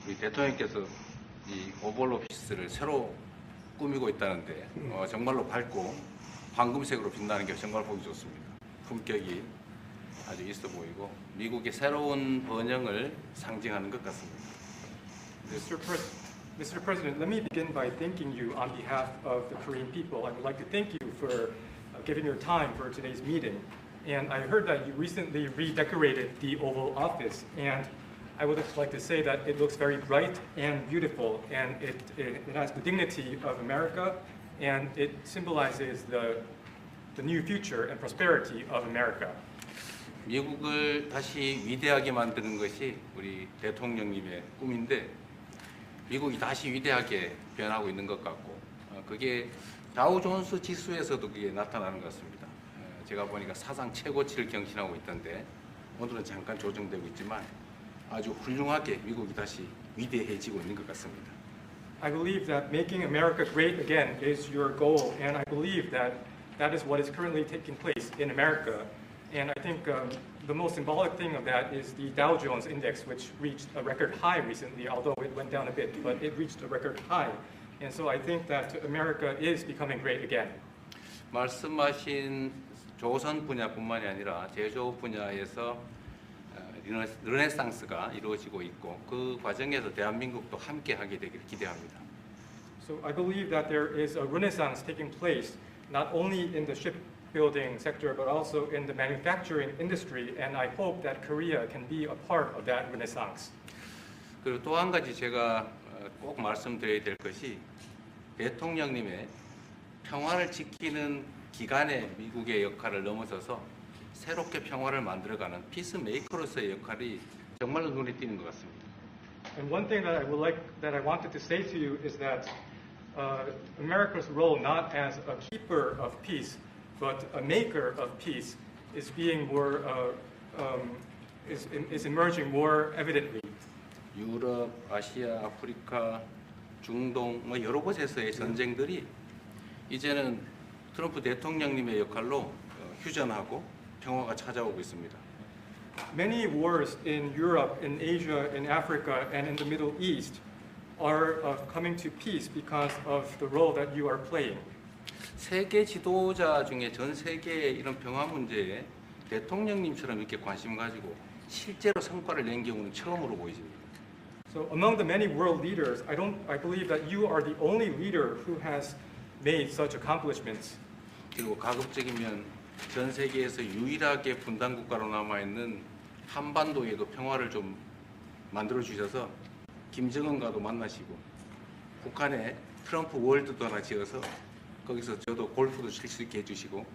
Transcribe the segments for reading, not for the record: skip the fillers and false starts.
우리 대통령께서 이 오벌 오피스를 새로 꾸미고 있다는데 정말로 밝고 황금색으로 빛나는 게 정말 보기 좋습니다. 품격이 아주 있어 보이고 미국의 새로운 번영을 상징하는 것 같습니다. Mr. President, let me begin by thanking you on behalf of the Korean people. I would like to thank you for giving your time for today's meeting. And I heard that you recently redecorated the Oval Office, and I would like to say that it looks very bright and beautiful, and it has the dignity of America, and it symbolizes the new future and prosperity of America. 미국을 다시 위대하게 만드는 것이 우리 대통령님의 꿈인데 미국이 다시 위대하게 변하고 있는 것 같고 그게 다우존스 지수에서도 그게 나타나는 것 같습니다. 제가 보니까 사상 최고치를 경신하고 있던데 오늘은 잠깐 조정되고 있지만 아주 훌륭하게 미국이 다시 위대해지고 있는 것 같습니다. I believe that making America great again is your goal, and I believe that that is what is currently taking place in America. And I think the most symbolic thing of that is the Dow Jones Index, which reached a record high recently, although it went down a bit, but it reached a record high. And so I think that America is becoming great again. 말씀하신 조선 분야뿐만이 아니라 제조업 분야에서 르네상스가 이루어지고 있고 그 과정에서 대한민국도 함께하게 되기를 기대합니다. So I believe that there is a renaissance taking place not only in the shipbuilding sector but also in the manufacturing industry, and I hope that Korea can be a part of that renaissance. 그리고 또 한 가지 제가 꼭 말씀드려야 될 것이 대통령님의 평화를 지키는 기간의 미국의 역할을 넘어서서 새롭게 평화를 만들어가는 피스메이커로서의 역할이 정말로 눈에 띄는 것 같습니다. And one thing that I wanted to say to you is that America's role not as a keeper of peace but a maker of peace is being more is emerging more evidently. 유럽, 아시아, 아프리카, 중동 여러 곳에서의 전쟁들이 이제는 트럼프 대통령님의 역할로 휴전하고 평화가 찾아오고 있습니다. Many wars in Europe, in Asia, in Africa, and in the Middle East are coming to peace because of the role that you are playing. 세계 지도자 중에 전 세계의 이런 평화 문제에 대통령님처럼 이렇게 관심 가지고 실제로 성과를 낸 경우는 처음으로 보여집니다. So among the many world leaders, I believe that you are the only leader who has made such accomplishments. 그리고 가급적이면 전 세계에서 유일하게 분단 국가로 남아 있는 한반도의 그 평화를 좀 만들어 주셔서 김정은과도 만나시고 북한에 트럼프 월드도 하나 지어서 거기서 저도 골프도 칠 수 있게 해주시고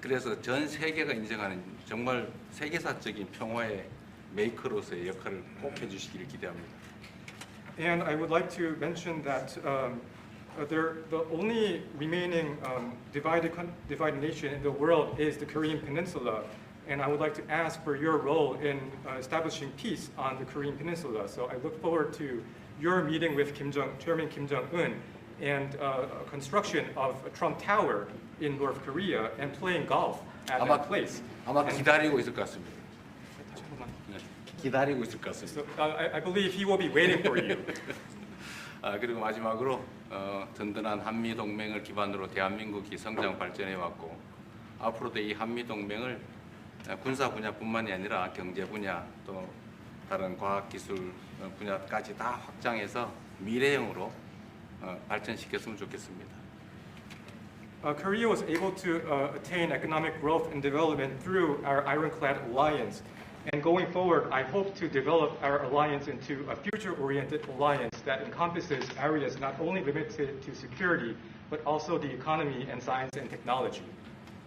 그래서 전 세계가 인정하는 정말 세계사적인 평화의 메이커로서의 역할을 꼭 해주시기를 기대합니다. And I would like to mention that the only remaining divided nation in the world is the Korean peninsula. And I would like to ask for your role in establishing peace on the Korean peninsula. So I look forward to your meeting with Chairman Kim Jong-un and construction of a Trump Tower in North Korea and playing golf at that place. 아마 기다리고 있을 것 같습니다. 기다리고 있을 것 같습니다. So I believe he will be waiting for you. 그리고 마지막으로 든든한 한미 동맹을 기반으로 대한민국이 성장 발전해 왔고 앞으로도 이 한미 동맹을 군사 분야뿐만이 아니라 경제 분야 또 다른 과학 기술 분야까지 다 확장해서 미래형으로 발전시켰으면 좋겠습니다. Korea was able to attain economic growth and development through our ironclad alliance. And going forward, I hope to develop our alliance into a future-oriented alliance that encompasses areas not only limited to security, but also the economy and science and technology.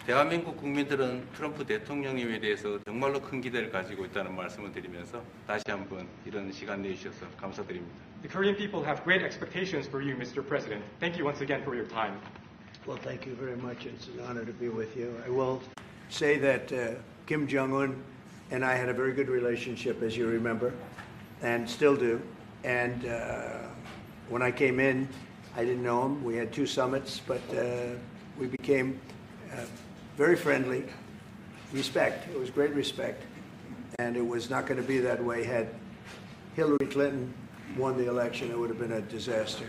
대한민국 국민들은 트럼프 대통령님에 대해서 정말로 큰 기대를 가지고 있다는 말씀을 드리면서 다시 한번 이런 시간 내주셔서 감사드립니다. The Korean people have great expectations for you, Mr. President. Thank you once again for your time. Well, thank you very much. It's an honor to be with you. I will say that Kim Jong-un and I had a very good relationship, as you remember, and still do. And when I came in, I didn't know him. We had 2 summits, but we became very friendly. Respect. It was great respect. And it was not going to be that way had Hillary Clinton won the election, it would have been a disaster.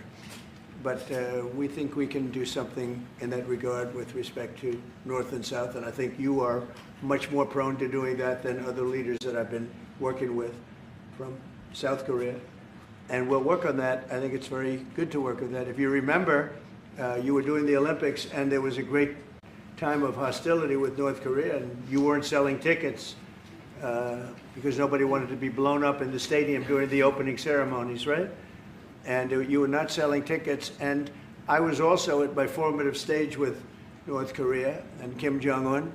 But we think we can do something in that regard with respect to North and South, and I think you are much more prone to doing that than other leaders that I've been working with from South Korea. And we'll work on that. I think it's very good to work on that. If you remember, you were doing the Olympics, and there was a great time of hostility with North Korea, and you weren't selling tickets because nobody wanted to be blown up in the stadium during the opening ceremonies, right? And you were not selling tickets. And I was also at my formative stage with North Korea and Kim Jong-un,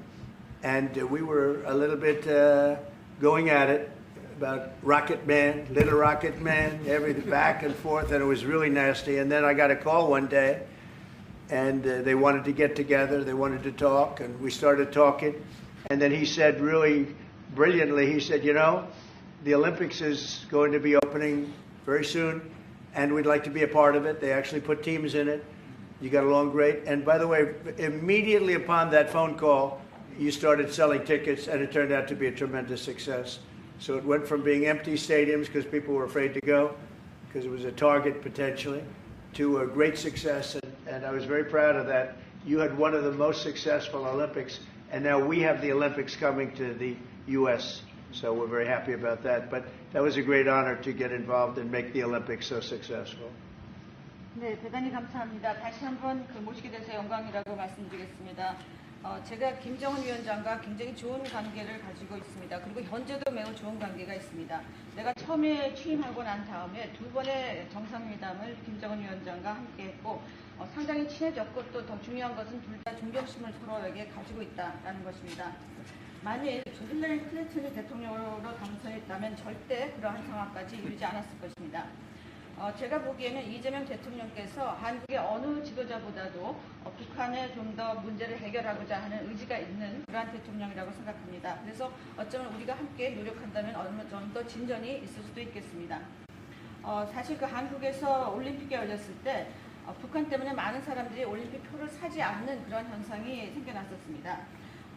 and we were a little bit going at it about Rocket Man, Little Rocket Man, everything back and forth, and it was really nasty. And then I got a call one day, and they wanted to get together, they wanted to talk, and we started talking. And then he said really brilliantly, he said, you know, the Olympics is going to be opening very soon, and we'd like to be a part of it. They actually put teams in it. You got along great. And by the way, immediately upon that phone call, you started selling tickets, and it turned out to be a tremendous success. So it went from being empty stadiums because people were afraid to go, because it was a target potentially, to a great success. And I was very proud of that. You had one of the most successful Olympics, and now we have the Olympics coming to the U.S., so we're very happy about that. But that was a great honor to get involved and make the Olympics so successful. 네, 대단히 감사합니다. 다시 한번 모시게 돼서 영광이라고 말씀드리겠습니다. 제가 김정은 위원장과 굉장히 좋은 관계를 가지고 있습니다. 그리고 현재도 매우 좋은 관계가 있습니다. 내가 처음에 취임하고 난 다음에 두 번의 정상회담을 김정은 위원장과 함께 했고 상당히 친해졌고 또 더 중요한 것은 둘 다 존경심을 서로에게 가지고 있다는 것입니다. 만일 힐러리 클린턴이 대통령으로 당선했다면 절대 그러한 상황까지 이르지 않았을 것입니다. 제가 보기에는 이재명 대통령께서 한국의 어느 지도자보다도 북한에 좀 더 문제를 해결하고자 하는 의지가 있는 그러한 대통령이라고 생각합니다. 그래서 어쩌면 우리가 함께 노력한다면 어느 정도 진전이 있을 수도 있겠습니다. 사실 그 한국에서 올림픽이 열렸을 때 북한 때문에 많은 사람들이 올림픽 표를 사지 않는 그런 현상이 생겨났었습니다.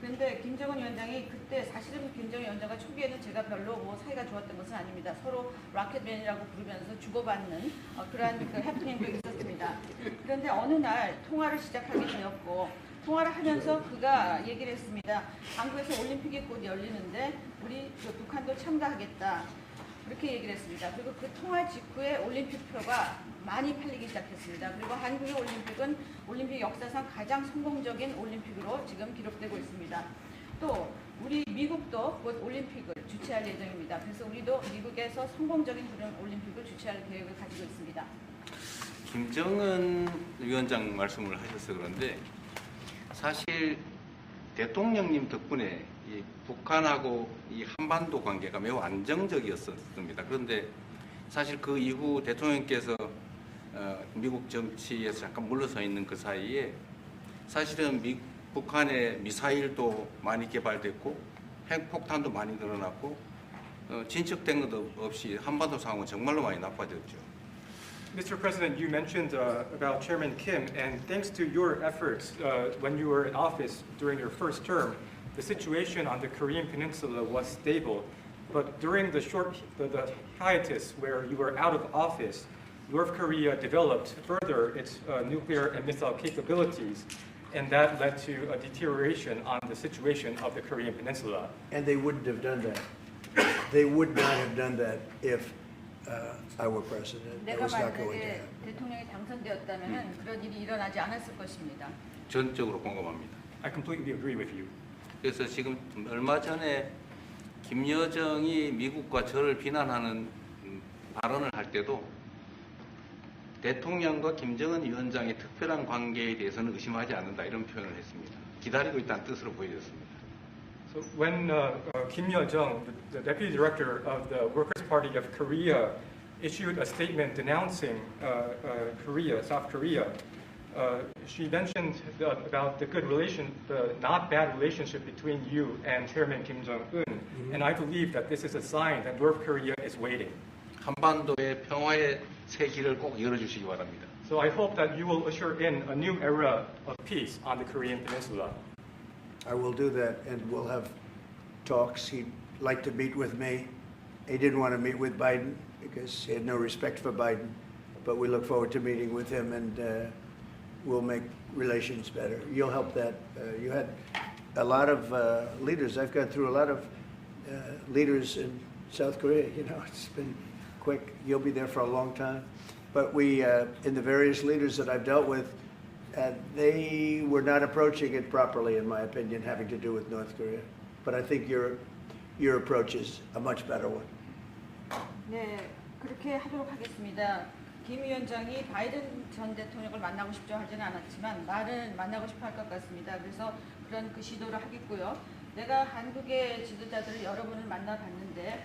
그런데 김정은 위원장이 그때 사실은 김정은 위원장과 초기에는 제가 별로 사이가 좋았던 것은 아닙니다. 서로 로켓맨이라고 부르면서 주고받는 그러한 그 해프닝도 있었습니다. 그런데 어느 날 통화를 시작하게 되었고 통화를 하면서 그가 얘기를 했습니다. 한국에서 올림픽이 곧 열리는데 우리 북한도 참가하겠다. 그렇게 얘기를 했습니다. 그리고 그 통화 직후에 올림픽표가 많이 팔리기 시작했습니다. 그리고 한국의 올림픽은 올림픽 역사상 가장 성공적인 올림픽으로 지금 기록되고 있습니다. 또 우리 미국도 곧 올림픽을 주최할 예정입니다. 그래서 우리도 미국에서 성공적인 그런 올림픽을 주최할 계획을 가지고 있습니다. 김정은 위원장 말씀을 하셔서 그런데 사실 대통령님 덕분에 이 북한하고 이 한반도 관계가 매우 안정적이었습니다. 그런데 사실 그 이후 대통령께서 미국 정치에서 잠깐 물러서 있는 그 사이에 사실은 북한의 미사일도 많이 개발됐고 핵폭탄도 많이 늘어났고 진척된 것도 없이 한반도 상황은 정말로 많이 나빠졌죠. Mr. President, you mentioned about Chairman Kim, and thanks to your efforts when you were in office during your first term, the situation on the Korean Peninsula was stable. But during the hiatus where you were out of office, North Korea developed further its nuclear and missile capabilities, and that led to a deterioration on the situation of the Korean Peninsula. And they wouldn't have done that. They would not have done that if I were president. That 내가 was not going to 만약에 happen. 대통령이 당선되었다면 그런 일이 일어나지 않았을 것입니다. 전적으로 공감합니다. I completely agree with you. 그래서 지금 얼마 전에 김여정이 미국과 저를 비난하는 발언을 할 때도 대통령과 김정은 위원장의 특별한 관계에 대해서는 의심하지 않는다 이런 표현을 했습니다. 기다리고 있다는 뜻으로 보여졌습니다. So when Kim Yo-jong, the deputy director of the Workers' Party of Korea, issued a statement denouncing South Korea, she mentioned about the not bad relationship between you and Chairman Kim Jong-un, and I believe that this is a sign that North Korea is waiting. 한반도의 평화의 새 길을 꼭 열어주시기 바랍니다. So I hope that you will usher in a new era of peace on the Korean Peninsula. I will do that, and we'll have talks. He'd like to meet with me. He didn't want to meet with Biden. because he had no respect for Biden. But we look forward to meeting with him, and we'll make relations better. You'll help that. You had a lot of leaders. I've gone through a lot of leaders in South Korea. You know, it's been quick. You'll be there for a long time. But we, in the various leaders that I've dealt with, they were not approaching it properly, in my opinion, having to do with North Korea. But I think your approach is a much better one. 네, 그렇게 하도록 하겠습니다. 김 위원장이 바이든 전 대통령을 만나고 싶죠 하지는 않았지만 말은 만나고 싶어 할 것 같습니다. 그래서 그런 그 시도를 하겠고요. 내가 한국의 지도자들을 여러 분을 만나봤는데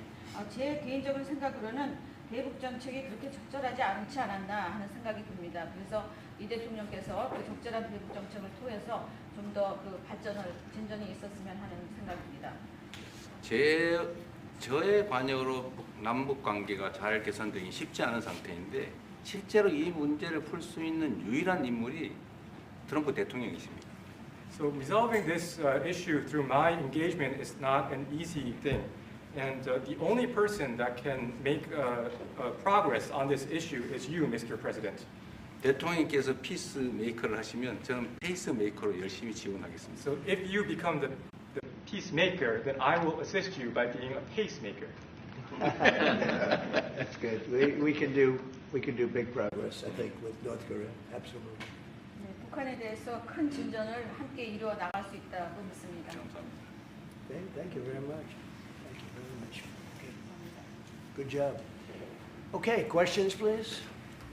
제 개인적인 생각으로는 대북 정책이 그렇게 적절하지 않지 않았나 하는 생각이 듭니다. 그래서 이 대통령께서 그 적절한 대북 정책을 통해서 좀 더 그 진전이 있었으면 하는 생각입니다. 저의 관여로 남북 관계가 잘 개선되기 쉽지 않은 상태인데 실제로 이 문제를 풀 수 있는 유일한 인물이 트럼프 대통령이십니다. So resolving this issue through my engagement is not an easy thing. And the only person that can make progress on this issue is you, Mr. President. 대통령께서 피스 메이커를 하시면 저는 페이스 메이커로 열심히 지원하겠습니다. So if you become the peacemaker, then I will assist you by being a pacemaker. That's good. We can do big progress, I think, with North Korea. Absolutely. 네, 북한에 대해서 큰 진전을 함께 이루어 나갈 수 있다고 믿습니다. 감사합니다. Okay, thank you very much. Thank you very much. Okay. Good job. Okay, questions, please?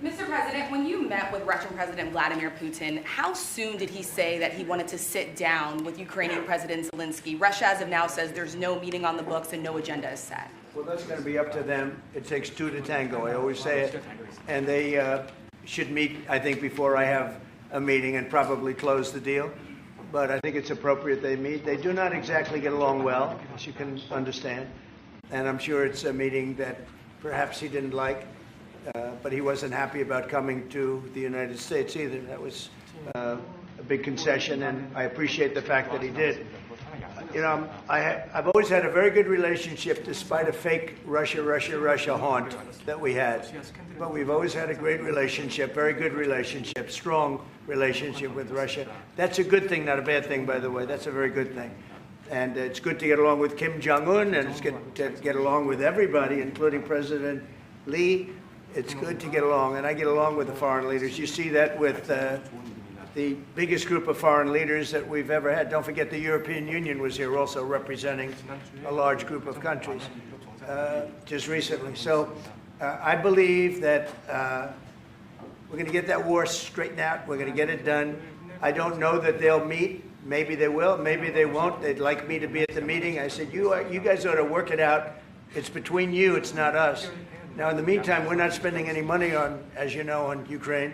Mr. President, when you met with Russian President Vladimir Putin, how soon did he say that he wanted to sit down with Ukrainian President Zelensky? Russia, as of now, says there's no meeting on the books and no agenda is set. Well, that's going to be up to them. It takes two to tango. I always say it. And they should meet, I think, before I have a meeting and probably close the deal. But I think it's appropriate they meet. They do not exactly get along well, as you can understand. And I'm sure it's a meeting that perhaps he didn't like. But he wasn't happy about coming to the United States either. That was a big concession, and I appreciate the fact that he did. You know, I've always had a very good relationship, despite a fake Russia haunt that we had. But we've always had a great relationship, very good relationship, strong relationship with Russia. That's a good thing, not a bad thing, by the way. That's a very good thing. And it's good to get along with Kim Jong-un, and it's good to get along with everybody, including President Lee. It's good to get along, and I get along with the foreign leaders. You see that with the biggest group of foreign leaders that we've ever had. Don't forget the European Union was here also representing a large group of countries just recently. So I believe that we're going to get that war straightened out. We're going to get it done. I don't know that they'll meet. Maybe they will. Maybe they won't. They'd like me to be at the meeting. I said, you guys ought to work it out. It's between you. It's not us. Now, in the meantime, we're not spending any money on, as you know, on Ukraine.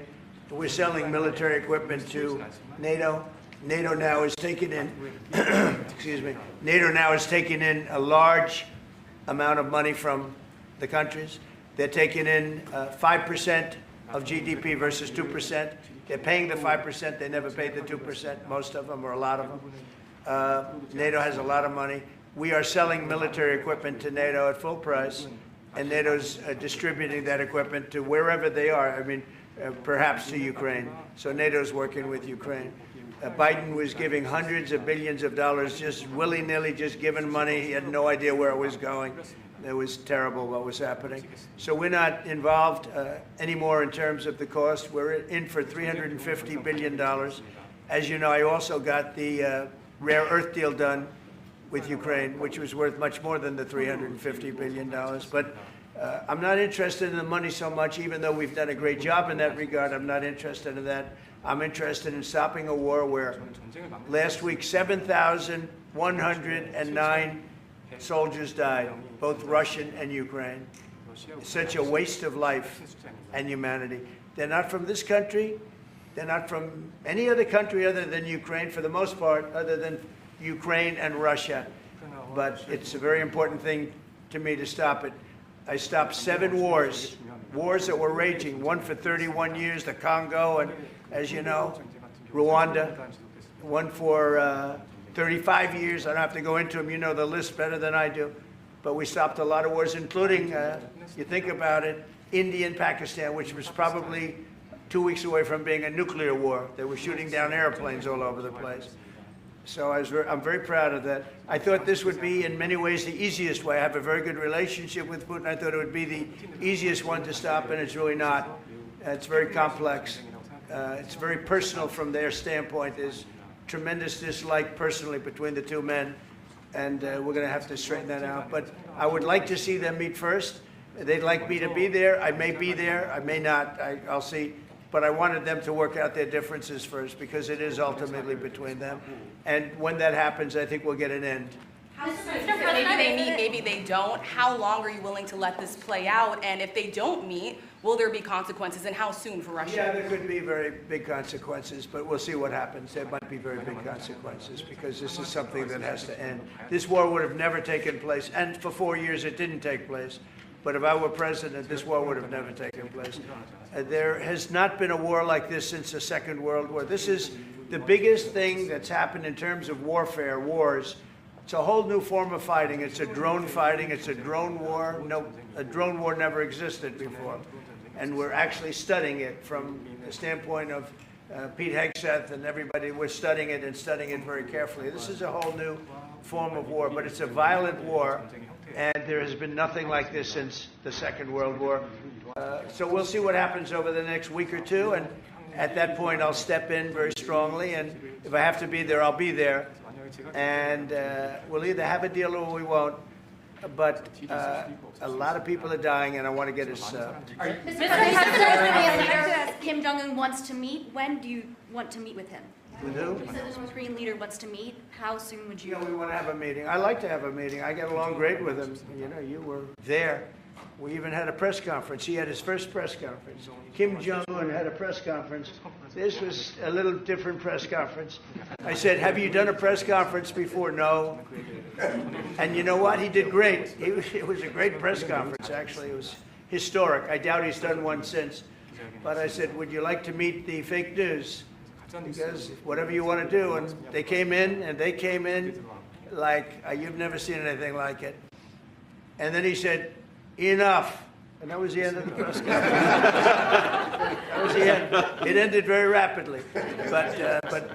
We're selling military equipment to NATO. NATO now is taking in, excuse me, NATO now is taking in a large amount of money from the countries. They're taking in 5% of GDP versus 2%. They're paying the 5%. They never paid the 2%, most of them, or a lot of them. NATO has a lot of money. We are selling military equipment to NATO at full price. And NATO's distributing that equipment to wherever they are, I mean, perhaps to Ukraine. So NATO's working with Ukraine. Biden was giving hundreds of billions of dollars, just willy-nilly, just giving money. He had no idea where it was going. It was terrible what was happening. So we're not involved anymore in terms of the cost. We're in for $350 billion. As you know, I also got the rare earth deal done with Ukraine, which was worth much more than the $350 billion. But I'm not interested in the money so much, even though we've done a great job in that regard. I'm not interested in that. I'm interested in stopping a war where last week 7,109 soldiers died, both Russian and Ukraine. It's such a waste of life and humanity. They're not from this country. They're not from any other country other than Ukraine, for the most part, other than Ukraine and Russia. But it's a very important thing to me to stop it. I stopped 7 wars that were raging, one for 31 years, the Congo, and as you know, Rwanda, one for 35 years. I don't have to go into them. You know the list better than I do. but we stopped a lot of wars, including, you think about it, India and Pakistan, which was probably 2 weeks away from being a nuclear war. They were shooting down airplanes all over the place. So I'm very proud of that. I thought this would be, in many ways, the easiest way. I have a very good relationship with Putin. I thought it would be the easiest one to stop, and it's really not. It's very complex. It's very personal from their standpoint. There's tremendous dislike personally between the two men, and we're going to have to straighten that out. But I would like to see them meet first. They'd like me to be there. I may be there. I may not. I'll see. But I wanted them to work out their differences first, because it is ultimately between them. And when that happens, I think we'll get an end. Maybe they meet, maybe they don't. How long are you willing to let this play out? And if they don't meet, will there be consequences, and how soon for Russia? Yeah, there could be very big consequences, but we'll see what happens. There might be very big consequences, because this is something that has to end. This war would have never taken place, and for 4 years it didn't take place. But if I were president, this war would have never taken place. There has not been a war like this since the Second World War. This is the biggest thing that's happened in terms of warfare, wars. It's a whole new form of fighting. It's a drone fighting. It's a drone war. No, a drone war never existed before. And we're actually studying it from the standpoint of Pete Hegseth and everybody. We're studying it and studying it very carefully. This is a whole new form of war, but it's a violent war. And there has been nothing like this since the Second World War. So we'll see what happens over the next week or two. And at that point, I'll step in very strongly. And if I have to be there, I'll be there. And we'll either have a deal or we won't. But a lot of people are dying, and I want to get us... Mr. President, Kim Jong-un wants to meet. When do you want to meet with him? With who? You said the North Korean leader wants to meet. How soon would you? Yeah, we want to have a meeting. I like to have a meeting. I get along great with him. You know, you were there. We even had a press conference. He had his first press conference. Kim Jong-un had a press conference. This was a little different press conference. I said, have you done a press conference before? No. And you know what? He did great. It was a great press conference, actually. It was historic. I doubt he's done one since. But I said, would you like to meet the fake news? Because whatever you want to do. And they came in like you've never seen anything like it. And then he said, enough. And that was the end of the press conference. That was the end. It ended very rapidly. But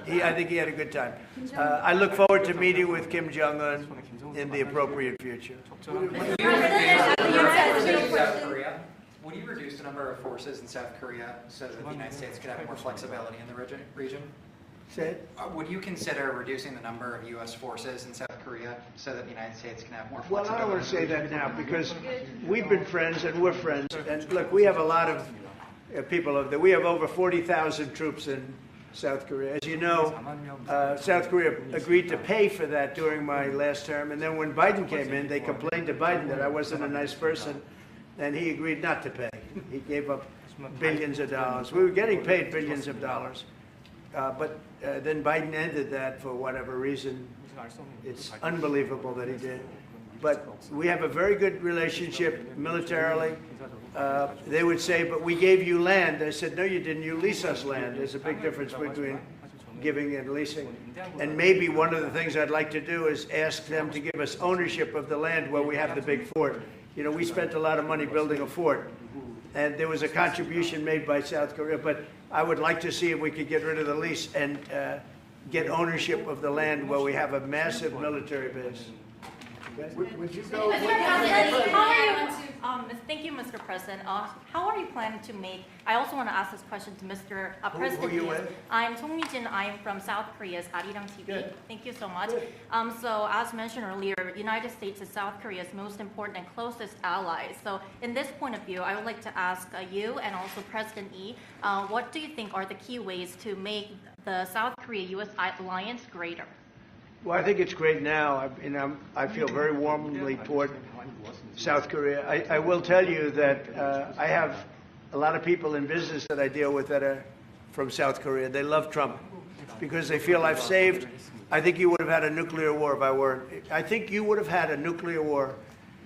I think he had a good time. I look forward to meeting with Kim Jong-un in the appropriate future. Would you reduce the number of forces in South Korea so that the United States could have more flexibility in the region? Say it. Would you consider reducing the number of U.S. forces in South Korea so that the United States can have more Well, flexibility? I don't want to say that now, because we've been friends and we're friends. And look, we have a lot of people over there. We have over 40,000 troops in South Korea. As you know, South Korea agreed to pay for that during my last term. And then when Biden came in, they complained to Biden that I wasn't a nice person. And he agreed not to pay. He gave up billions of dollars. We were getting paid billions of dollars. But then Biden ended that for whatever reason. It's unbelievable that he did. But we have a very good relationship militarily. They would say, but we gave you land. I said, no, you didn't. You lease us land. There's a big difference between giving and leasing. And maybe one of the things I'd like to do is ask them to give us ownership of the land where we have the big fort. You know, we spent a lot of money building a fort, and there was a contribution made by South Korea, but I would like to see if we could get rid of the lease and get ownership of the land where we have a massive military base. Would you go? Thank you, Mr. President. How are you planning to make? I also want to ask this question to Mr. President. Who are you with? I'm Song Mi-jin. I'm from South Korea's Arirang TV. Good. Thank you so much. Good. So as mentioned earlier, United States is South Korea's most important and closest ally. So in this point of view, I would like to ask you and also President Lee, what do you think are the key ways to make the South Korea-U.S. alliance greater? Well, I think it's great now. I feel very warmly toward South Korea. I will tell you that I have a lot of people in business that I deal with that are from South Korea. They love Trump because they feel I've saved. I think you would have had a nuclear war if I weren't. I think you would have had a nuclear war,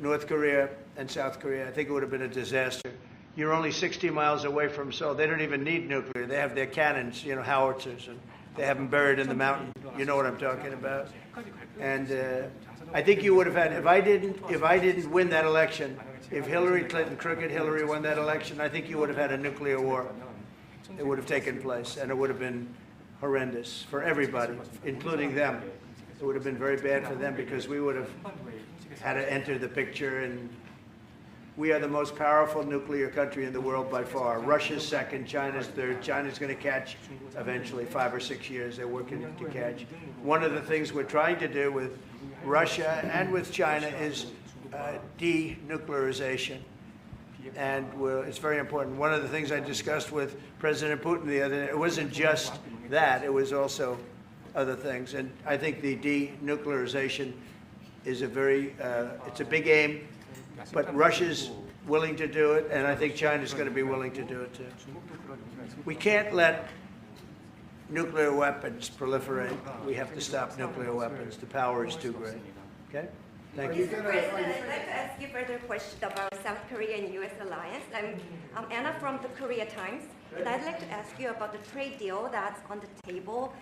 North Korea and South Korea. I think it would have been a disaster. You're only 60 miles away from Seoul. They don't even need nuclear. They have their cannons, you know, howitzers, and they have them buried in the mountain. You know what I'm talking about. And I think you would have had, if I didn't win that election, if Hillary Clinton, crooked Hillary, won that election, I think you would have had a nuclear war. It would have taken place, and it would have been horrendous for everybody, including them. It would have been very bad for them because we would have had to enter the picture, and we are the most powerful nuclear country in the world by far. Russia's second, China's third. China's going to catch eventually, 5 or 6 years. They're working to catch. One of the things we're trying to do with Russia and with China is denuclearization. And it's very important. One of the things I discussed with President Putin the other day, it wasn't just that, it was also other things. And I think the denuclearization is it's a big aim, but Russia's willing to do it, and I think China's going to be willing to do it too. We can't let nuclear weapons proliferate. We have to stop nuclear weapons. The power is too great. Okay? Thank you. Mr. President, I'd like to ask you further question about South Korea and U.S. alliance. I'm Anna from the Korea Times, and I'd like to ask you about the trade deal that's on the table.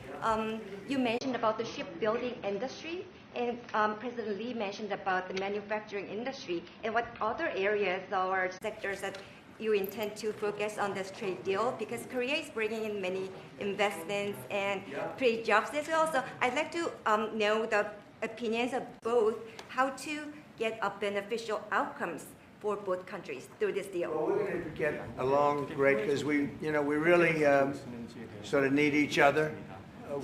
You mentioned about the shipbuilding industry, and President Lee mentioned about the manufacturing industry. And what other areas or sectors that you intend to focus on this trade deal? Because Korea is bringing in many investments and create jobs as well. So I'd like to know the opinions of both, how to get a beneficial outcomes for both countries through this deal. Well, we're going to get along great because we really sort of need each other.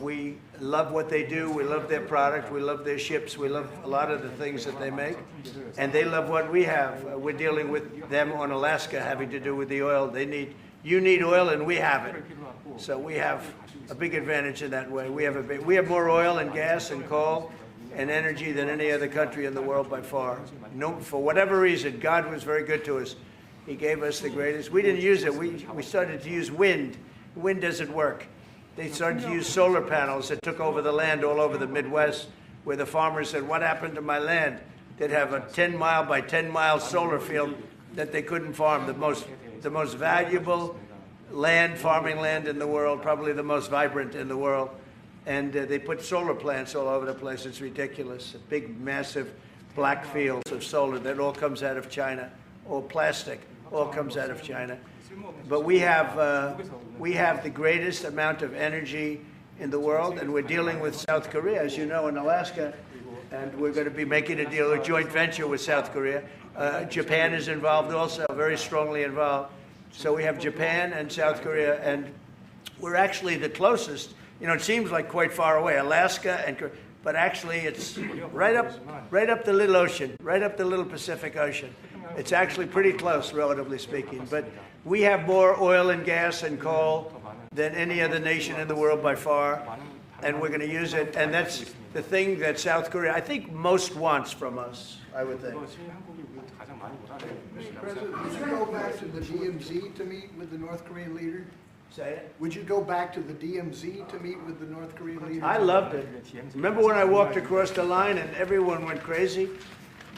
We love what they do. We love their product. We love their ships. We love a lot of the things that they make. And they love what we have. We're dealing with them on Alaska having to do with the oil. You need oil and we have it. So we have a big advantage in that way. We have more oil and gas and coal and energy than any other country in the world by far. No, for whatever reason, God was very good to us. He gave us the greatest. We didn't use it. We started to use wind. Wind doesn't work. They started to use solar panels that took over the land all over the Midwest, where the farmers said, what happened to my land? They'd have a 10-mile by 10-mile solar field that they couldn't farm, the most valuable land, farming land in the world, probably the most vibrant in the world. And they put solar plants all over the place. It's ridiculous. Big, massive black fields of solar that all comes out of China, or plastic, all comes out of China. But we have the greatest amount of energy in the world, and we're dealing with South Korea, as you know, in Alaska, and we're going to be making a deal, a joint venture with South Korea. Japan is involved also, very strongly involved. So we have Japan and South Korea, and we're actually the closest. You know, it seems like quite far away, Alaska, but actually it's right up the little ocean, right up the little Pacific Ocean. It's actually pretty close, relatively speaking. But we have more oil and gas and coal than any other nation in the world by far, and we're going to use it. And that's the thing that South Korea, I think, most wants from us, I would think. Mr. President, would you go back to the DMZ to meet with the North Korean leader? Say it. Would you go back to the DMZ to meet with the North Korean leader? I loved it. Remember when I walked across the line and everyone went crazy?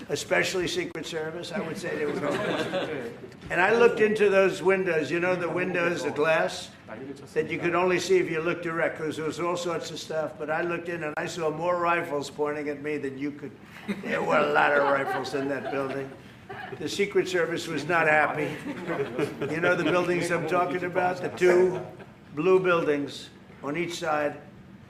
Especially Secret Service, I would say they were going crazy. And I looked into those windows, you know, the windows, the glass, that you could only see if you looked direct, because there was all sorts of stuff. But I looked in and I saw more rifles pointing at me than you could. There were a lot of rifles in that building. The Secret Service was not happy. You know the buildings I'm talking about? The two blue buildings on each side.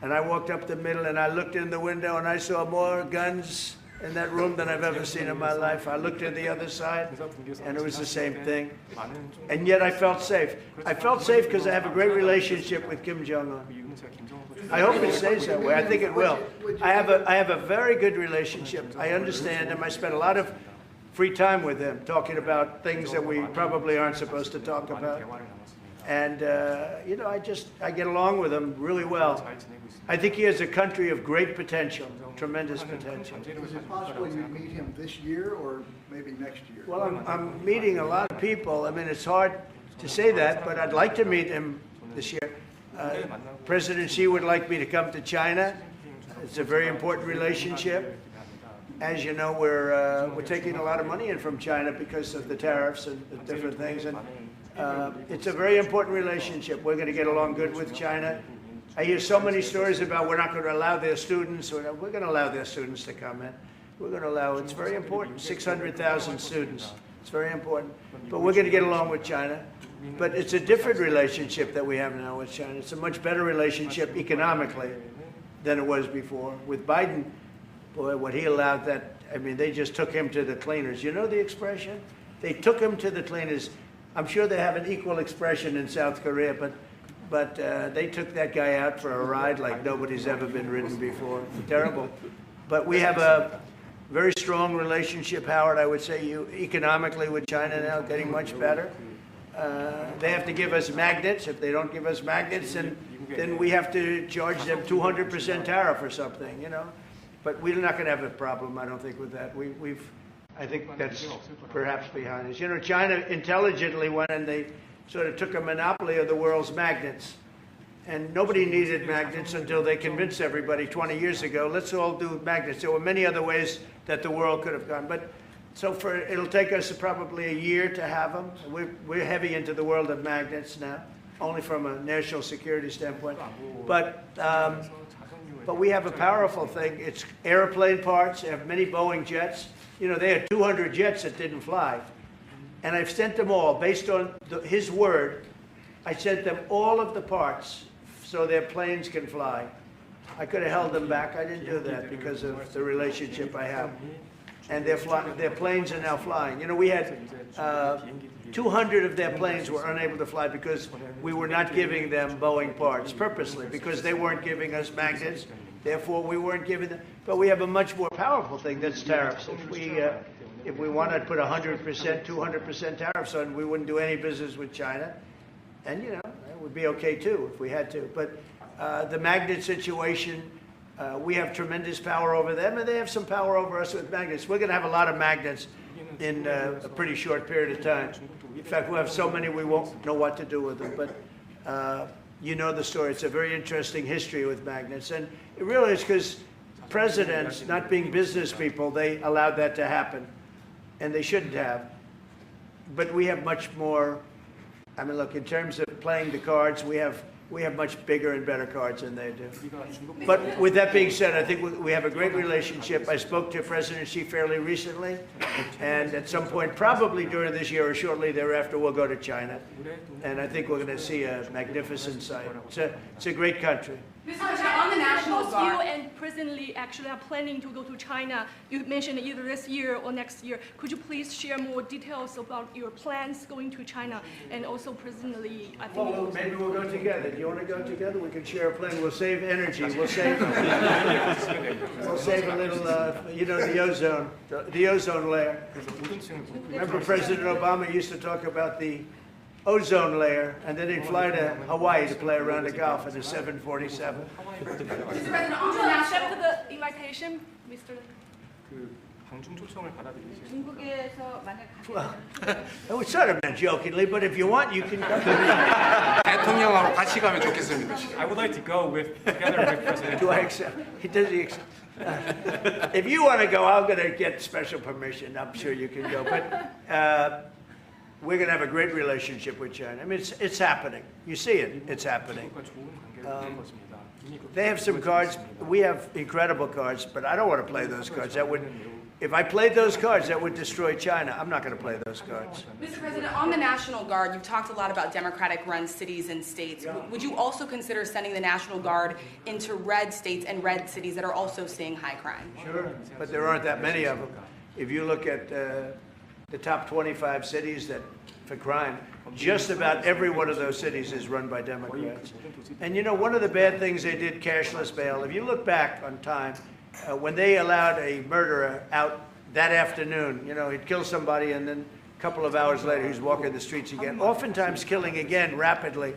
And I walked up the middle and I looked in the window and I saw more guns in that room than I've ever seen in my life. I looked at the other side and it was the same thing. And yet I felt safe. I felt safe because I have a great relationship with Kim Jong-un. I hope it stays that way. I think it will. I have a very good relationship. I understand him. I spent a lot of free time with him, talking about things that we probably aren't supposed to talk about. And, you know, I get along with him really well. I think he has a country of great potential, tremendous potential. Is it possible you meet him this year or maybe next year? Well, I'm meeting a lot of people. I mean, it's hard to say that, but I'd like to meet him this year. President Xi would like me to come to China. It's a very important relationship. As you know, we're taking a lot of money in from China because of the tariffs and the different things, and it's a very important relationship. We're going to get along good with China. I hear so many stories about we're not going to allow their students, or we're going to allow their students to come in. We're going to allow, it's very important, 600,000 students. It's very important. But we're going to get along with China. But it's a different relationship that we have now with China. It's a much better relationship economically than it was before. With Biden, boy, what he allowed that, I mean, they just took him to the cleaners. You know the expression? They took him to the cleaners. I'm sure they have an equal expression in South Korea, but they took that guy out for a ride like nobody's ever been ridden before. Terrible. But we have a very strong relationship, Howard, I would say, economically with China now, getting much better. They have to give us magnets. If they don't give us magnets, then we have to charge them 200% tariff or something, you know. But we're not going to have a problem, I don't think, with that. I think that's perhaps behind us. You know, China intelligently went and they sort of took a monopoly of the world's magnets. And nobody needed magnets until they convinced everybody 20 years ago, let's all do magnets. There were many other ways that the world could have gone. But so it'll take us probably a year to have them. We're heavy into the world of magnets now, only from a national security standpoint. But we have a powerful thing. It's airplane parts. They have many Boeing jets. You know, they had 200 jets that didn't fly. And I've sent them all, based on his word, I sent them all of the parts so their planes can fly. I could have held them back. I didn't do that because of the relationship I have. And their planes are now flying. You know, we had 200 of their planes were unable to fly because we were not giving them Boeing parts purposely, because they weren't giving us magnets. Therefore, we weren't giving them. But we have a much more powerful thing, that's tariffs. If we wanted to put 100%, 200% tariffs on, we wouldn't do any business with China. And, you know, it would be okay, too, if we had to. But the magnet situation, we have tremendous power over them, and they have some power over us with magnets. We're going to have a lot of magnets in a pretty short period of time. In fact, we'll have so many we won't know what to do with them. But you know the story. It's a very interesting history with magnets. And it really is because presidents, not being business people, they allowed that to happen. And they shouldn't have. But we have much more. I mean, look, in terms of playing the cards, we have much bigger and better cards than they do. But with that being said, I think we have a great relationship. I spoke to President Xi fairly recently, and at some point, probably during this year or shortly thereafter, we'll go to China. And I think we're going to see a magnificent sight. It's a great country. Mr. President, on the National Both Guard. you and President Lee actually are planning to go to China. You mentioned either this year or next year. Could you please share more details about your plans going to China? And also President Lee, I think... Well, maybe we'll go together. Do you want to go together? We can share a plane. We'll save energy. We'll save a little, you know, the ozone layer. Remember President Obama used to talk about the ozone layer, and then he'd fly to Hawaii to play around the Gulf in a 747. Mr. President, on the national. Accept the invitation, Mr. 중국에서 만약 Well, it was sort of meant jokingly, but if you want, you can go. 대통령하고 같이 가면 좋겠습니다. I would like to go together with President Do I Trump. accept? Does he accept? If you want to go, I'm going to get special permission. I'm sure you can go. But we're going to have a great relationship with China. I mean, it's happening. You see it. It's happening. They have some cards. We have incredible cards, but I don't want to play those cards. If I played those cards, that would destroy China. I'm not going to play those cards. Mr. President, on the National Guard, you've talked a lot about Democratic-run cities and states. Would you also consider sending the National Guard into red states and red cities that are also seeing high crime? Sure, but there aren't that many of them. If you look at the top 25 cities for crime, just about every one of those cities is run by Democrats. And you know, one of the bad things they did, cashless bail, if you look back on time, when they allowed a murderer out that afternoon, you know, he'd kill somebody and then a couple of hours later he's walking the streets again, oftentimes killing again rapidly.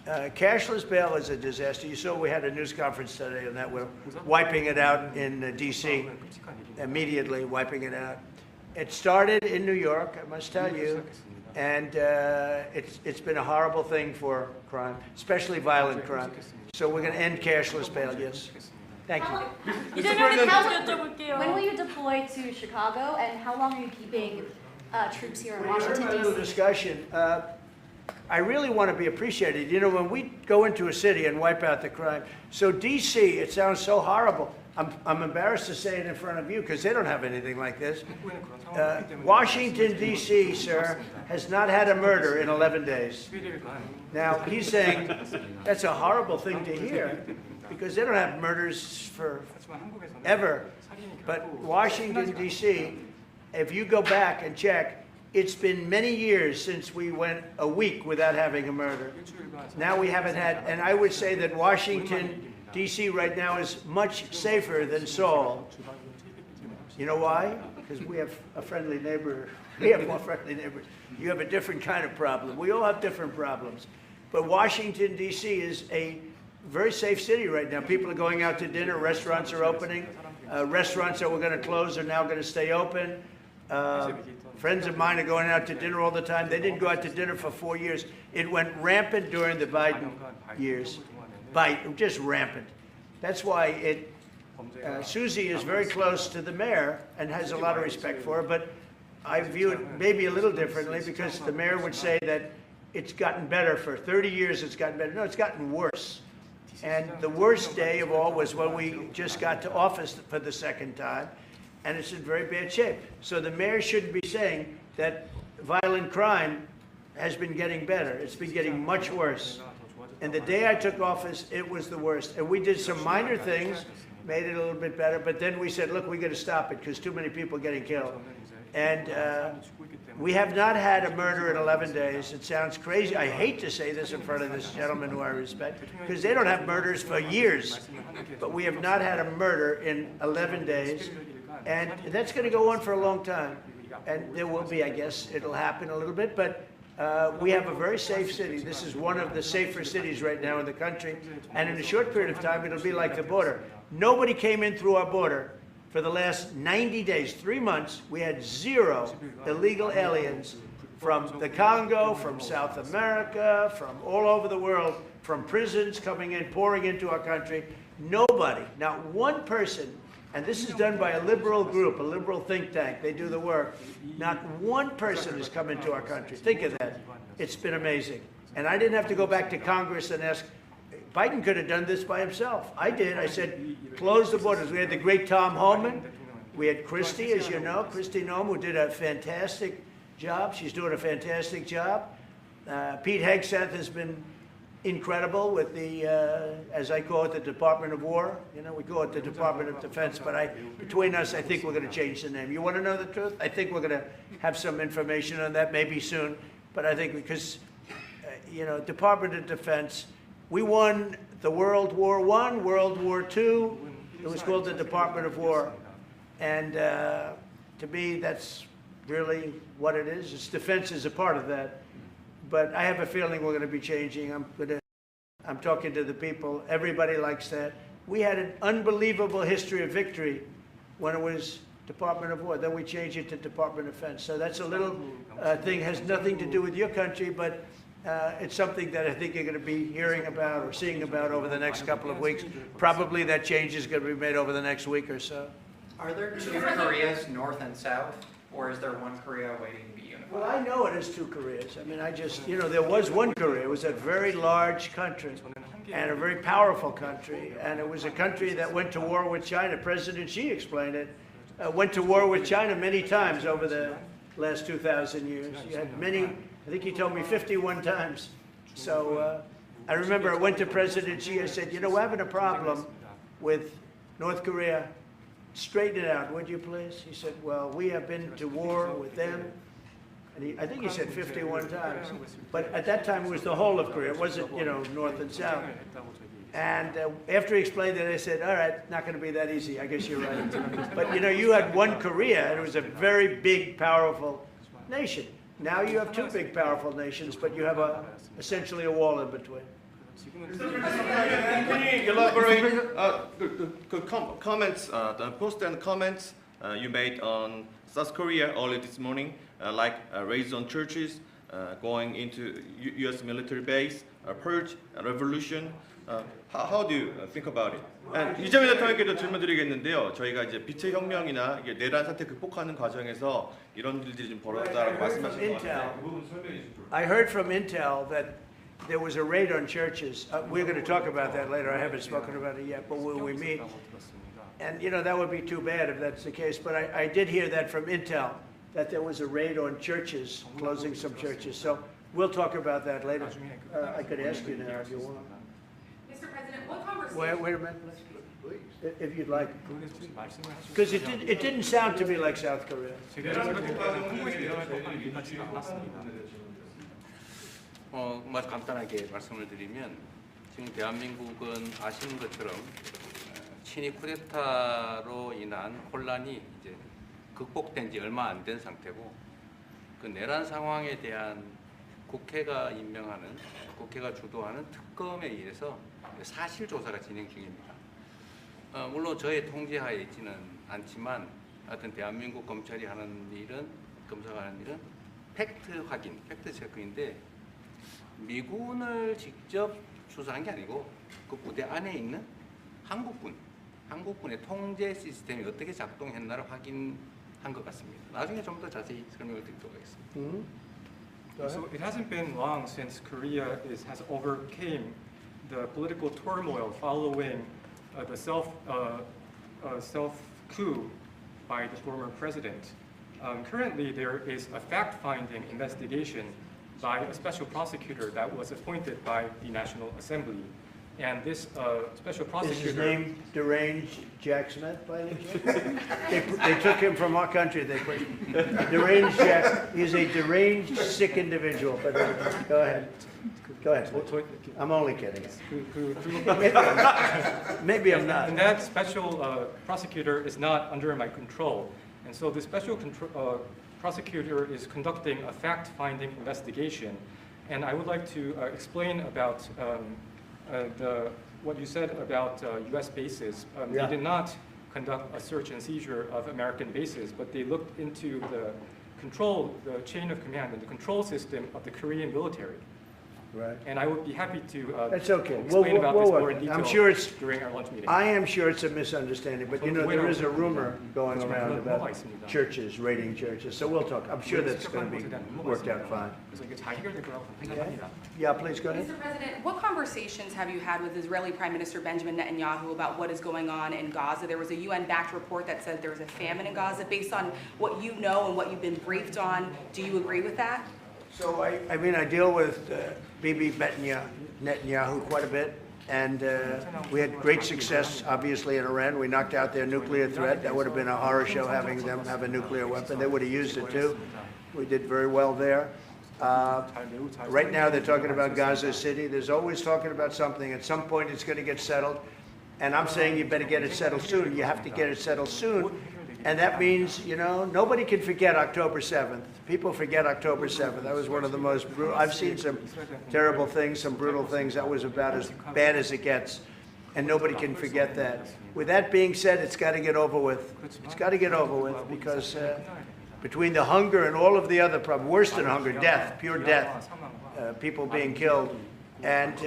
Cashless bail is a disaster. You saw we had a news conference today on that. We're wiping it out in D.C., immediately wiping it out. It started in New York, I must tell you, and it's been a horrible thing for crime, especially violent crime. So we're going to end cashless bail, yes. Thank you. When will you deploy to Chicago, and how long are you keeping troops here in Washington, A little D.C.? discussion. I really want to be appreciated. You know, when we go into a city and wipe out the crime, so D.C., it sounds so horrible, I'm embarrassed to say it in front of you because they don't have anything like this. Washington, D.C., sir, has not had a murder in 11 days. Now, he's saying that's a horrible thing to hear because they don't have murders for ever. But Washington, D.C., if you go back and check, it's been many years since we went a week without having a murder. Now we haven't had, and I would say that Washington, D.C. right now is much safer than Seoul. You know why? Because we have a friendly neighbor. We have more friendly neighbors. You have a different kind of problem. We all have different problems. But Washington, D.C. is a very safe city right now. People are going out to dinner. Restaurants are opening. Restaurants that were going to close are now going to stay open. Friends of mine are going out to dinner all the time. They didn't go out to dinner for 4 years. It went rampant during the Biden years. Just rampant. That's why Susie is very close to the mayor and has a lot of respect for her, but I view it maybe a little differently because the mayor would say that it's gotten better for 30 years, it's gotten better. No, it's gotten worse. And the worst day of all was when we just got to office for the second time, and it's in very bad shape. So the mayor shouldn't be saying that violent crime has been getting better. It's been getting much worse. And the day I took office, it was the worst. And we did some minor things, made it a little bit better, but then we said, look, we got to stop it because too many people are getting killed. And we have not had a murder in 11 days. It sounds crazy. I hate to say this in front of this gentleman who I respect, because they don't have murders for years. But we have not had a murder in 11 days. And that's going to go on for a long time. And there will be, I guess, it'll happen a little bit, but we have a very safe city. This is one of the safer cities right now in the country. And in a short period of time, it'll be like the border. Nobody came in through our border for the last 90 days, 3 months. We had 0 illegal aliens from the Congo, from South America, from all over the world, from prisons coming in, pouring into our country. Nobody, not one person, and this is done by a liberal group, a liberal think tank. They do the work. Not one person has come into our country. Think of that. It's been amazing. And I didn't have to go back to Congress and ask. Biden could have done this by himself. I did. I said, close the borders. We had the great Tom Homan. We had Christie, as you know, Christie Noem, who did a fantastic job. She's doing a fantastic job. Pete Hegseth has been incredible with the, as I call it, the Department of War. You know, we call it the Department of Defense, but between us, I think we're going to change the name. You want to know the truth? I think we're going to have some information on that maybe soon, but I think because, you know, Department of Defense, we won the World War I, World War II. It was called the Department of War. And to me, that's really what it is. Its defense is a part of that. But I have a feeling we're going to be changing. I'm talking to the people. Everybody likes that. We had an unbelievable history of victory when it was Department of War. Then we changed it to Department of Defense. So that's a little thing, has nothing to do with your country, but it's something that I think you're going to be hearing about or seeing about over the next couple of weeks. Probably that change is going to be made over the next week or so. Are there 2 Koreas, North and South, or is there one Korea waiting to be unified? Well, I know it is 2 Koreas. I mean, you know, there was one Korea. It was a very large country and a very powerful country. And it was a country that went to war with China. President Xi explained it. Went to war with China many times over the last 2,000 years. You had many, I think he told me 51 times. So I remember I went to President Xi. I said, you know, we're having a problem with North Korea. Straighten it out, would you please? He said, well, we have been to war with them. And I think he said 51 times. But at that time, it was the whole of Korea. It wasn't, you know, North and South. And after he explained it, I said, all right, not going to be that easy. I guess you're right. But, you know, you had one Korea, and it was a very big, powerful nation. Now you have 2 big, powerful nations, but you have essentially a wall in between. Can you elaborate the comments, the post and comments you made on South Korea early this morning, like raids on churches, going into U.S. military base, purge, revolution. How do you think about it? 이재명 대통령께도 질문드리겠는데요. 저희가 이제 빛의 혁명이나 이게 내란 사태 극복하는 과정에서 이런 일들이 좀 벌어졌다라고 말씀하신 것 같아요. 그 부분 설명해 주십시오. I heard from Intel that there was a raid on churches. We're going to talk about that later. I haven't spoken about it yet, but when we meet, And, that would be too bad if that's the case. But I did hear that from Intel, that there was a raid on churches, closing some churches. So we'll talk about that later. I could ask you now if you want. Mr. President, what conversation? Wait a minute. If you'd like. Because it didn't sound to me like South Korea. 간단하게 말씀을 드리면 지금 대한민국은 아시는 것처럼 친위 쿠데타로 인한 혼란이 이제 극복된 지 얼마 안 된 상태고 그 내란 상황에 대한 국회가 임명하는 국회가 주도하는 특검에 의해서 사실 조사가 진행 중입니다. 물론 저의 통제하에 있지는 않지만 하여튼 대한민국 검찰이 하는 일은 검사가 하는 일은 팩트 확인, 팩트 체크인데 미군을 직접 수사한 게 아니고 그 부대 안에 있는 한국군의 통제 시스템이 어떻게 작동했나를 확인한 것 같습니다. 나중에 좀 더 자세히 설명을 드리도록 하겠습니다. So it hasn't been long since Korea has overcame the political turmoil following the self-coup by the former president. Currently, there is a fact-finding investigation by a special prosecutor that was appointed by the National Assembly. And this special prosecutor... Is his name Deranged Jack Smith, by any chance? They took him from our country. They put Deranged Jack. He's a deranged, sick individual. But go ahead. Go ahead. I'm only kidding. Maybe I'm not. And that special prosecutor is not under my control. And so the special prosecutor is conducting a fact-finding investigation. And I would like to explain about what you said about U.S. bases. They did not conduct a search and seizure of American bases, but they looked into the chain of command and the control system of the Korean military. Right. And I would be happy to That's okay. explain about this more in detail I'm sure during our lunch meeting. I am sure it's a misunderstanding, but there is a rumor going around about churches, raiding churches. So we'll talk. I'm sure that's going to be worked out fine. Yeah, please go ahead. Mr. President, what conversations have you had with Israeli Prime Minister Benjamin Netanyahu about what is going on in Gaza? There was a UN-backed report that said there was a famine in Gaza. Based on what you know and what you've been briefed on, do you agree with that? So I deal with Bibi Netanyahu quite a bit, and we had great success, obviously, in Iran. We knocked out their nuclear threat. That would have been a horror show having them have a nuclear weapon. They would have used it too. We did very well there. Right now they're talking about Gaza City. There's always talking about something. At some point it's going to get settled, and I'm saying you better get it settled soon. You have to get it settled soon. And that means, nobody can forget October 7th. People forget October 7th. That was one of the most brutal. I've seen some terrible things, some brutal things. That was about as bad as it gets. And nobody can forget that. With that being said, it's got to get over with. It's got to get over with because between the hunger and all of the other problems, worse than hunger, death, pure death, people being killed. And,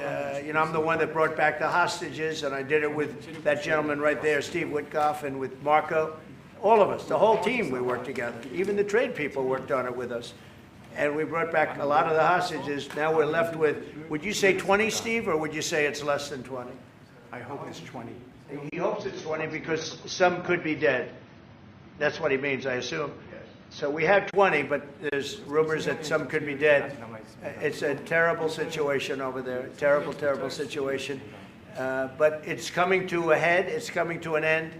I'm the one that brought back the hostages, and I did it with that gentleman right there, Steve Witkoff, and with Marco. All of us, the whole team, we worked together. Even the trade people worked on it with us. And we brought back a lot of the hostages. Now we're left with, would you say 20, Steve, or would you say it's less than 20? I hope it's 20. He hopes it's 20 because some could be dead. That's what he means, I assume. So we have 20, but there's rumors that some could be dead. It's a terrible situation over there, terrible, terrible situation. But it's coming to a head, it's coming to an end.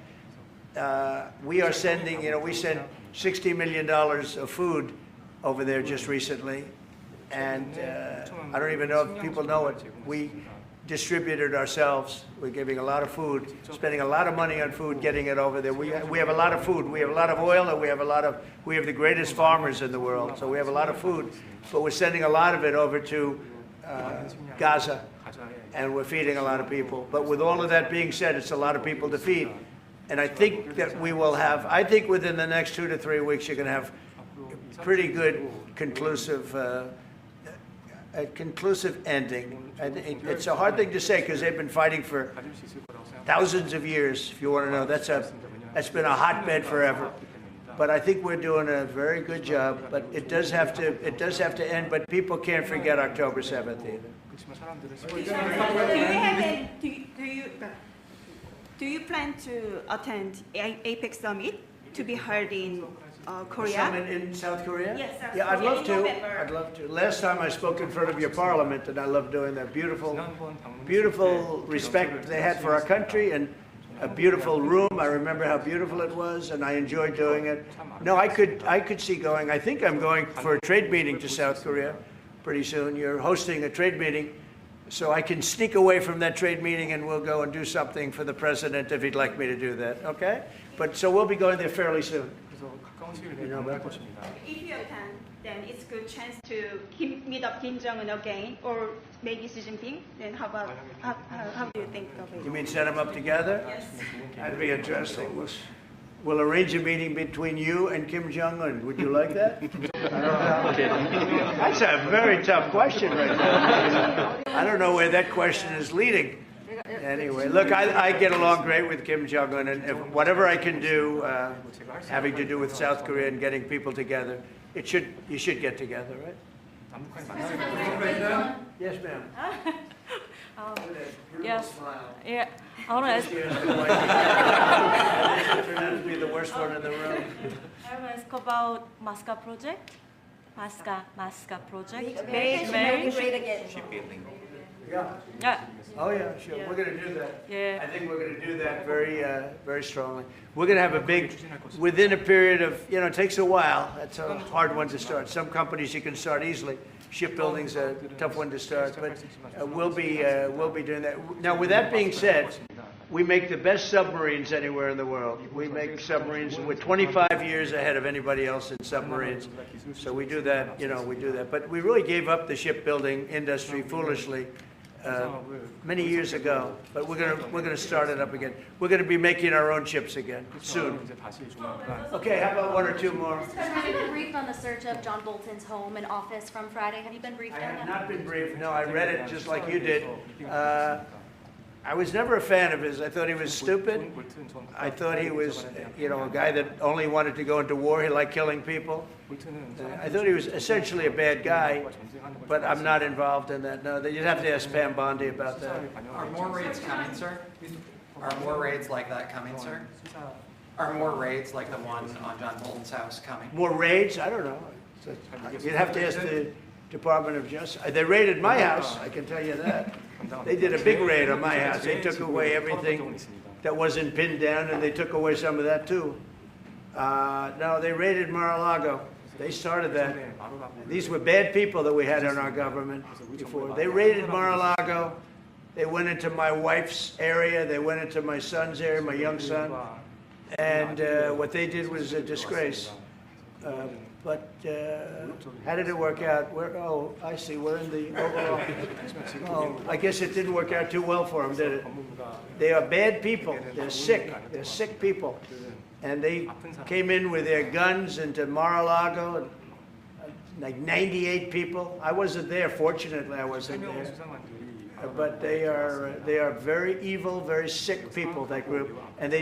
We are sending, we sent $60 million of food over there just recently. And I don't even know if people know it. We distributed ourselves. We're giving a lot of food, spending a lot of money on food, getting it over there. We have a lot of food. We have a lot of oil, and we have the greatest farmers in the world. So we have a lot of food, but we're sending a lot of it over to Gaza, and we're feeding a lot of people. But with all of that being said, it's a lot of people to feed. And I think that we will have, within the next 2 to 3 weeks, you're going to have pretty good conclusive ending. And it's a hard thing to say because they've been fighting for thousands of years, if you want to know. That's been a hotbed forever. But I think we're doing a very good job. But it does have to end. But people can't forget October 7th either. do you plan to attend APEC summit to be held in Korea? Summit in South Korea? Yes, South Yeah, I'd Korea love in to. November. I'd love to. Last time I spoke in front of your parliament, and I loved doing that. Beautiful respect they had for our country, and a beautiful room. I remember how beautiful it was, and I enjoyed doing it. No, I could see going. I think I'm going for a trade meeting to South Korea pretty soon. You're hosting a trade meeting, so I can sneak away from that trade meeting, and we'll go and do something for the president if he'd like me to do that. Okay? But so we'll be going there fairly soon. You know about that? If you attend, then it's a good chance to meet up Kim Jong-un again, or maybe Xi Jinping. Then how do you think of it? You mean set them up together? Yes. That'd be interesting. We'll arrange a meeting between you and Kim Jong-un. Would you like that? That's a very tough question right now. I don't know where that question is leading. Anyway, look, I get along great with Kim Jong-un, and whatever I can do having to do with South Korea and getting people together, you should get together, right? Yes, ma'am. Yes. Yeah. I want to ask. Turned out to be the worst one in the room. I want to ask about Masca project. Masca project. Make great again. Shipbuilding. Yeah. Oh yeah, sure. We're going to do that. Yeah. I think we're going to do that very strongly. We're going to have a big, within a period of, it takes a while. That's a hard one to start. Some companies you can start easily. Shipbuilding's a tough one to start, but we'll be doing that. Now, with that being said, we make the best submarines anywhere in the world. We make submarines. We're 25 years ahead of anybody else in submarines. So we do that. We do that. But we really gave up the shipbuilding industry foolishly many years ago. But we're gonna start it up again. We're gonna be making our own ships again soon. Okay, how about one or two more? Have you been briefed on the search of John Bolton's home and office from Friday? Have you been briefed I on have that? not been briefed. No, I read it just like you did. I was never a fan of his. I thought he was stupid. I thought he was, a guy that only wanted to go into war. He liked killing people. I thought he was essentially a bad guy, but I'm not involved in that. No, you'd have to ask Pam Bondi about that. Are more raids coming, sir? Are more raids like that coming, sir? Are more raids like the one on John Bolton's house coming? More raids? I don't know. You'd have to ask the Department of Justice. They raided my house, I can tell you that. They did a big raid on my house. They took away everything that wasn't pinned down, and they took away some of that too. No, they raided Mar-a-Lago. They started that. These were bad people that we had in our government before. They raided Mar-a-Lago. They went into my wife's area. They went into my son's area, my young son. And what they did was a disgrace. But how did it work out? I see. We're in the overall. Oh, I guess it didn't work out too well for them, did it? They are bad people. They're sick. They're sick people. And they came in with their guns into Mar-a-Lago, and like 98 people. I wasn't there. Fortunately, I wasn't there. But they are very evil, very sick people, that group. And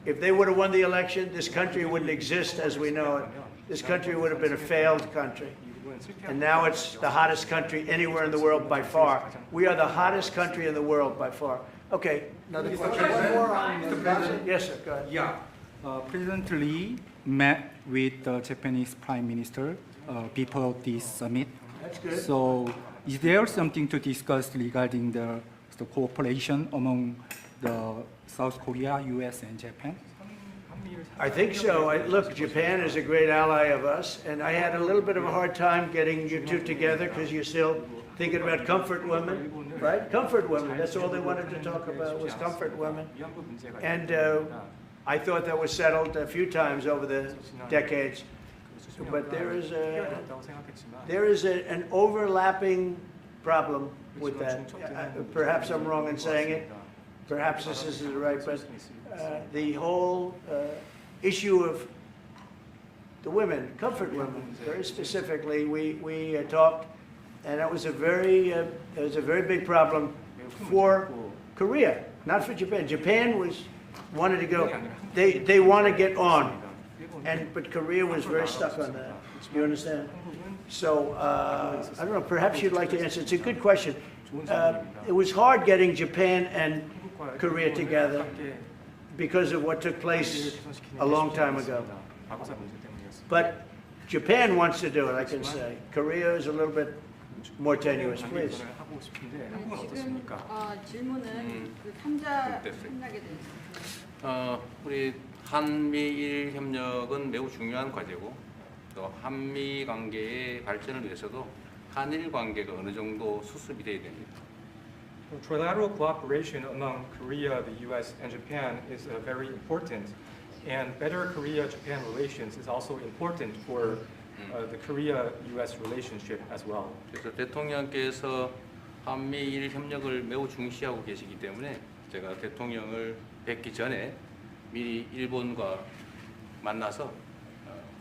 if they would have won the election, this country wouldn't exist as we know it. This country would have been a failed country. And now it's the hottest country anywhere in the world by far. We are the hottest country in the world by far. Okay, another question. One more on the president. Yes, sir, go ahead. Yeah. President Lee met with the Japanese Prime Minister before this summit. That's good. So is there something to discuss regarding the cooperation among the South Korea, US, and Japan? I think so. Look, Japan is a great ally of us, and I had a little bit of a hard time getting you two together because you're still thinking about comfort women, right? Comfort women. That's all they wanted to talk about was comfort women. And I thought that was settled a few times over the decades. But there is an overlapping problem with that. Perhaps I'm wrong in saying it. Perhaps this isn't right, but the whole issue of the women, comfort women, very specifically, we talked, and that was a very big problem for Korea, not for Japan. Japan wanted to go. They want to get on, but Korea was very stuck on that. You understand? So I don't know. Perhaps you'd like to answer. It's a good question. It was hard getting Japan and Korea together. because of what took place 개선시키는 a 게 long 쉽지 time ago. 않았습니다. 과거사 문제 때문이었습니다. But Japan wants to do it, I can say. Korea is a little bit more tenuous, please. 개선을 하고 싶은데 네, 한국은 지금 어떻습니까? 질문은 그 3자 협력에 대해서. 우리 한미일 협력은 매우 중요한 과제고 또 한미 관계의 발전을 위해서도 한일 관계가 어느 정도 수습이 돼야 됩니다. Trilateral cooperation among Korea, the U.S., and Japan is very important, and better Korea-Japan relations is also important for the Korea-U.S. relationship as well. 그래서 대통령께서 한미일 협력을 매우 중시하고 계시기 때문에 제가 대통령을 뵙기 전에 미리 일본과 만나서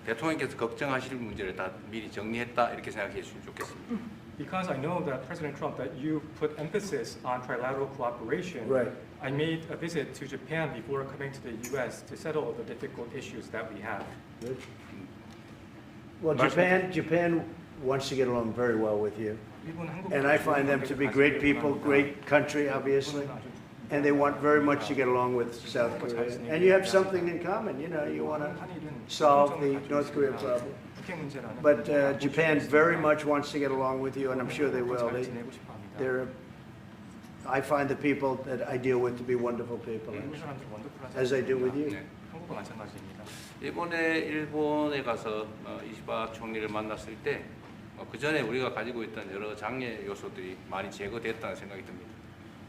대통령께서 걱정하실 문제를 다 미리 정리했다 이렇게 생각해 주시면 좋겠습니다. Because I know that President Trump, that you put emphasis on trilateral cooperation, Right. I made a visit to Japan before coming to the U.S. to settle the difficult issues that we have. Good. Well, Japan wants to get along very well with you. 일본, 한국 And I find them to be great people, great country, obviously. And they want very much to get along with South Korea. And you have something in common, you know, you want to solve the North Korea problem. But Japan very much wants to get along with you, and I'm sure they will. I find the people that I deal with to be wonderful people, as I do with you. 한국과 마찬가지입니다. 이번에 일본에 가서 이시바 총리를 만났을 때 그 전에 우리가 가지고 있던 여러 장애 요소들이 많이 제거됐다는 생각이 듭니다.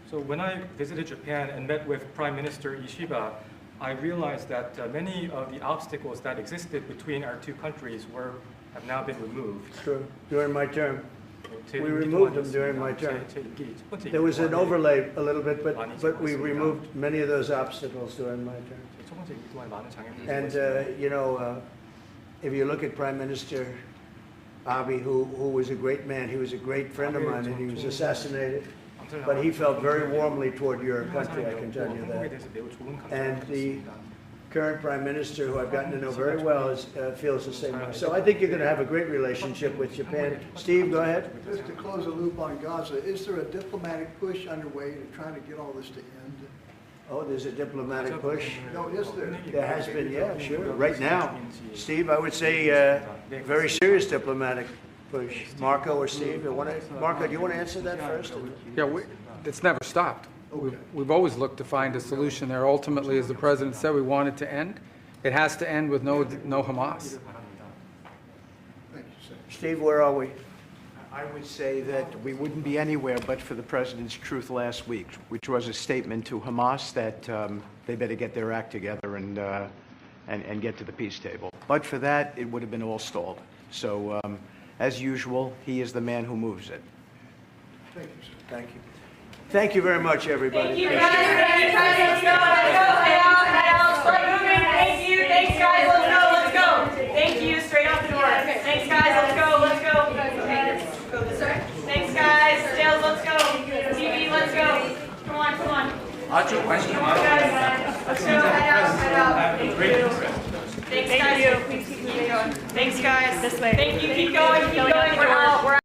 So when I visited Japan and met with Prime Minister Ishiba, I realized that many of the obstacles that existed between our two countries have now been removed. True. During my term, we removed them during my term. There was an overlay a little bit, but we removed many of those obstacles during my term. And you know, if you look at Prime Minister Abe, who was a great man, he was a great friend of mine, and he was assassinated. But he felt very warmly toward your country, I can tell you that. And the current Prime Minister, who I've gotten to know very well, feels the same way. So I think you're going to have a great relationship with Japan. Steve, go ahead. Just to close the loop on Gaza, is there a diplomatic push underway to try to get all this to end? Oh, there's a diplomatic push. No, is there? There has been, yeah, sure. Right now, Steve, I would say very serious diplomatic push. Marco or Steve, Marco, do you want to answer that first? Yeah, it's never stopped. We've always looked to find a solution there. Ultimately, as the president said, we want it to end. It has to end with no Hamas. Thank you, sir. Steve, where are we? I would say that we wouldn't be anywhere but for the president's truth last week, which was a statement to Hamas that they better get their act together and get to the peace table. But for that, it would have been all stalled. So, as usual, he is the man who moves it. Thank you, sir. Thank you. Thank you very much, everybody. Thank you, guys. Thank you, guys. Let's go. Let's go. Head out. Head out. Start moving. Thank you. Thanks, guys. Let's go. Let's go. Thank you. Straight out the door. Thanks, guys. Let's go. Let's go. Thanks, guys. Sales, let's go. TV, let's go. Come on, come on. 아주 관심 Come on, guys. Let's go. Head out. Head out. Thank you. Thanks, guys. Keep going. Thanks, guys. This way. Thank you. Keep going. Keep going. We're out.